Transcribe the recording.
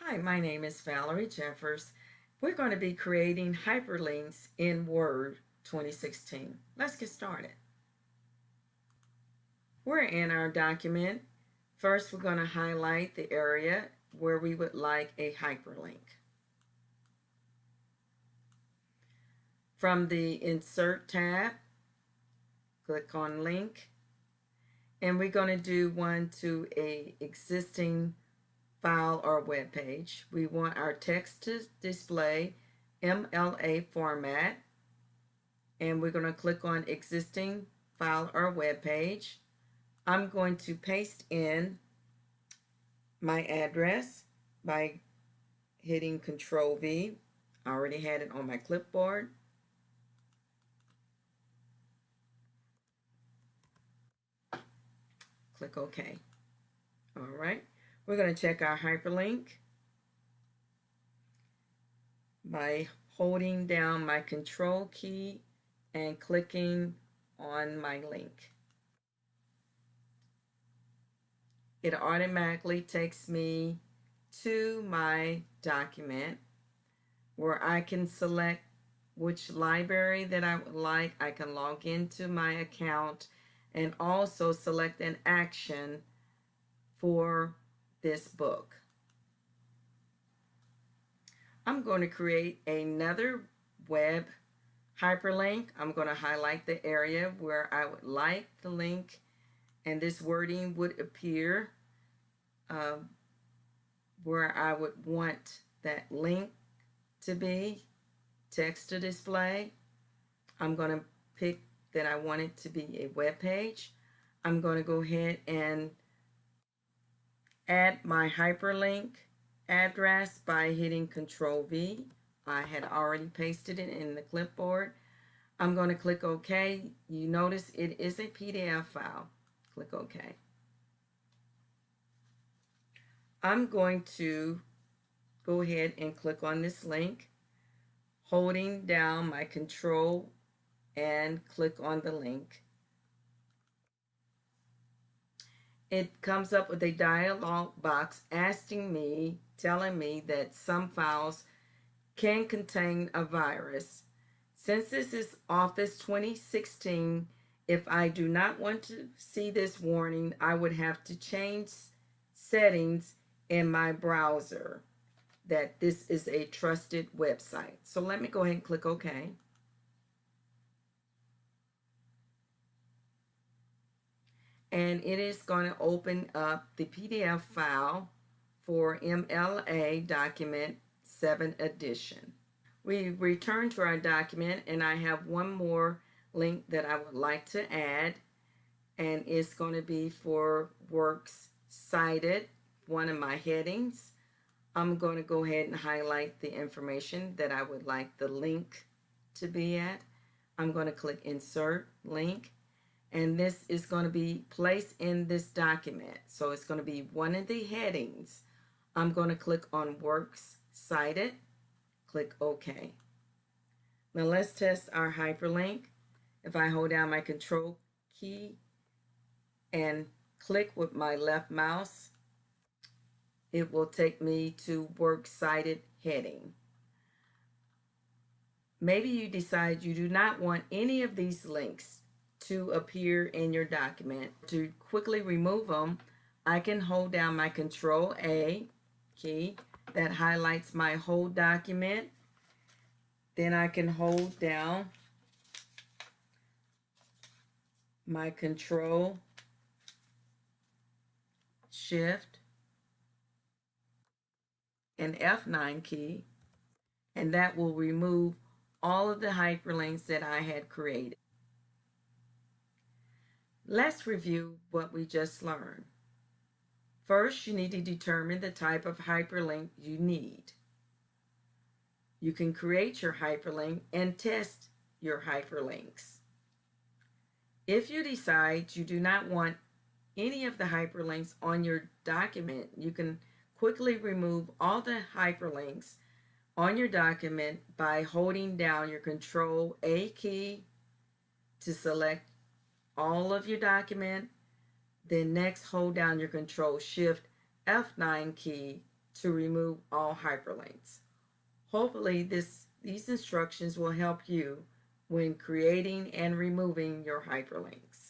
Hi, my name is Valerie Jeffers. We're going to be creating hyperlinks in Word 2016. Let's get started. We're in our document. First, we're going to highlight the area where we would like a hyperlink. From the Insert tab, click on Link, and we're going to do one to a existing file or web page. We want our text to display MLA format, and we're going to click on existing file or web page. I'm going to paste in my address by hitting Control V. I already had it on my clipboard. Click OK. All right, we're going to check our hyperlink by holding down my Control key and clicking on my link. It automatically takes me to my document where I can select which library that I would like. I can log into my account and also select an action for this book. I'm going to create another web hyperlink. I'm going to highlight the area where I would like the link, and this wording would appear where I would want that link to be, text to display. I'm going to pick that I want it to be a web page. I'm going to go ahead and add my hyperlink address by hitting Control V. I had already pasted it in the clipboard. I'm going to click OK. You notice it is a PDF file. Click OK. I'm going to go ahead and click on this link, holding down my Control and click on the link. It comes up with a dialog box asking me, telling me that some files can contain a virus. Since this is Office 2016, if I do not want to see this warning, I would have to change settings in my browser that this is a trusted website. So let me go ahead and click OK. And it is going to open up the PDF file for MLA document 7 edition. We return to our document, and I have one more link that I would like to add, and it's going to be for works cited, one of my headings. I'm going to go ahead and highlight the information that I would like the link to be at. I'm going to click Insert Link, and this is going to be placed in this document. So it's going to be one of the headings. I'm going to click on Works Cited, click OK. Now let's test our hyperlink. If I hold down my Control key and click with my left mouse, it will take me to Works Cited heading. Maybe you decide you do not want any of these links to appear in your document. To quickly remove them, I can hold down my Control A key that highlights my whole document. Then I can hold down my Control Shift and F9 key, and that will remove all of the hyperlinks that I had created. Let's review what we just learned. First, you need to determine the type of hyperlink you need. You can create your hyperlink and test your hyperlinks. If you decide you do not want any of the hyperlinks on your document, you can quickly remove all the hyperlinks on your document by holding down your Control A key to select all of your document. Then next hold down your Control Shift F9 key to remove all hyperlinks. Hopefully, these instructions will help you when creating and removing your hyperlinks.